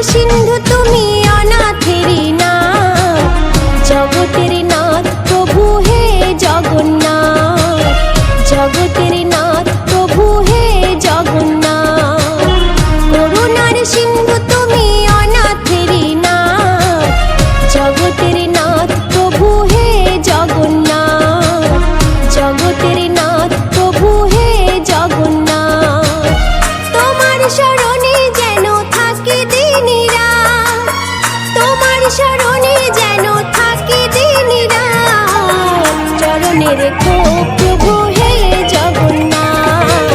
সিন্ধু তুমি অনাথেরি নাথ, জগতের নাথ প্রভু হে জগন্নাথ, জগতের নাথ প্রভু হে জগন্নাথ। করুণার সিন্ধু তুমি অনাথেরি নাথ, জগতের নাথ প্রভু হে জগন্নাথ, জগতের নাথ প্রভু হে জগন্নাথ। তোমার শরণে যেন থাকি দিন রাত, তোমার শরণে যেন থাকি দিন রাত। চরণে রেখো প্রভু হে জগন্নাথ,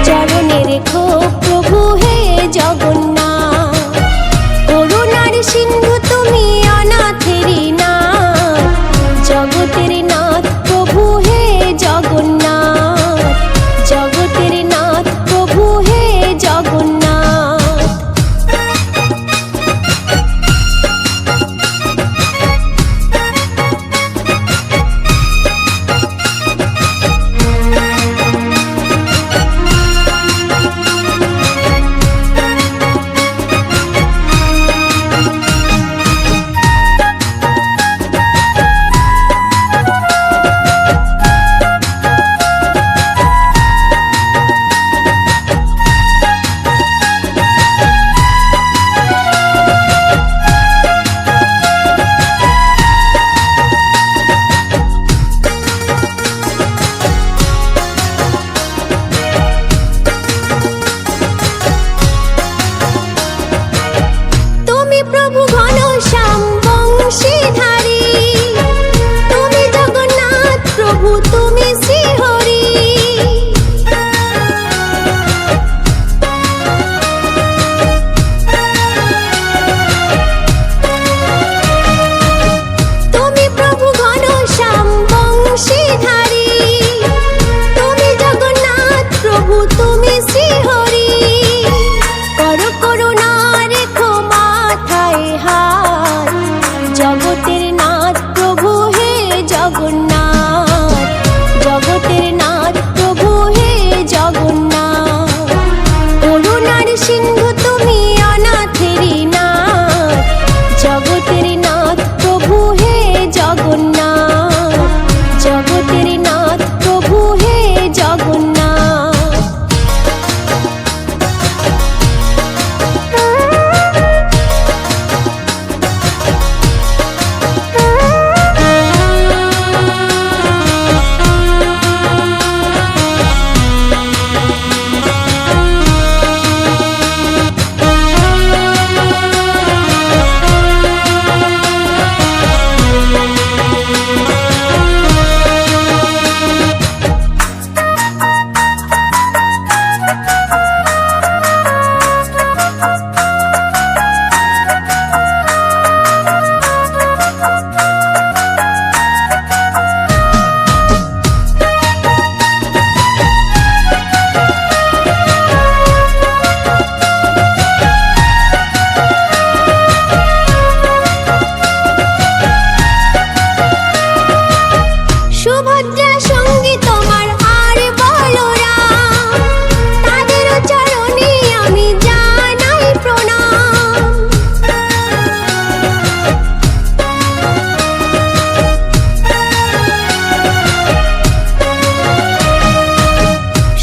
চরণে রেখো প্রভু হে জগন্নাথ। করুণার সিন্ধু তুমি অনাথেরি নাথ, জগতের নাথ প্রভু হে জগন্নাথ, জগতের নাথ প্রভু হে জগন্নাথ। তুমি প্রভু ঘনশ্যাম বংশীধারী, তুমি জগন্নাথ প্রভু তুমি শ্রীহরি। তুমি প্রভু ঘনশ্যাম বংশীধারী, তুমি জগন্নাথ প্রভু তুমি শ্রীহরি। করো করুণা রেখো মাথায় হাত, জগতের নাথ প্রভু হে জগন্নাথ, জগতের নাথ প্রভু হে জগন্নাথ। করুণার সিন্ধু তুমি অনাথেরি নাথ, জগতের নাথ প্রভু হে জগন্নাথ, জগতের নাথ প্রভু হে জগন্নাথ। সুভদ্রা সঙ্গী তোমার আর বলরাম, তাদের চরণে আমি জানাই প্রণাম।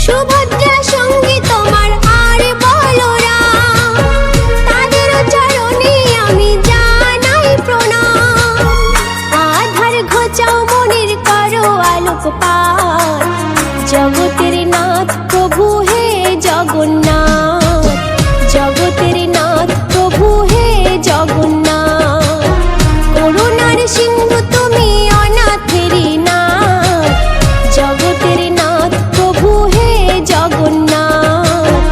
সুভদ্রা সঙ্গী তোমার আর বলরাম, তাদের চরণে আমি জানাই প্রণাম। আধার ঘোচাও মনের করো আলোকপাত, জগতের নাথ প্রভু হে জগন্নাথ, জগতের নাথ প্রভু হে জগন্নাথ। করুণার সিন্ধু তুমি অনাথেরি নাথ, জগতের নাথ প্রভু হে জগন্নাথ,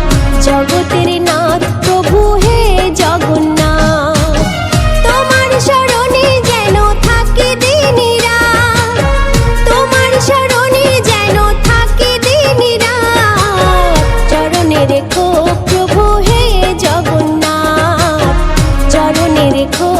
জগতের নাথ প্রভু হে জগন্নাথ। তোমার শরণে যেন থাকি দিন রাত, তোমার শরণে যেন থাকি দিন রাত। চরণে রেখো প্রভু হে জগন্নাথ, চরণে রেখো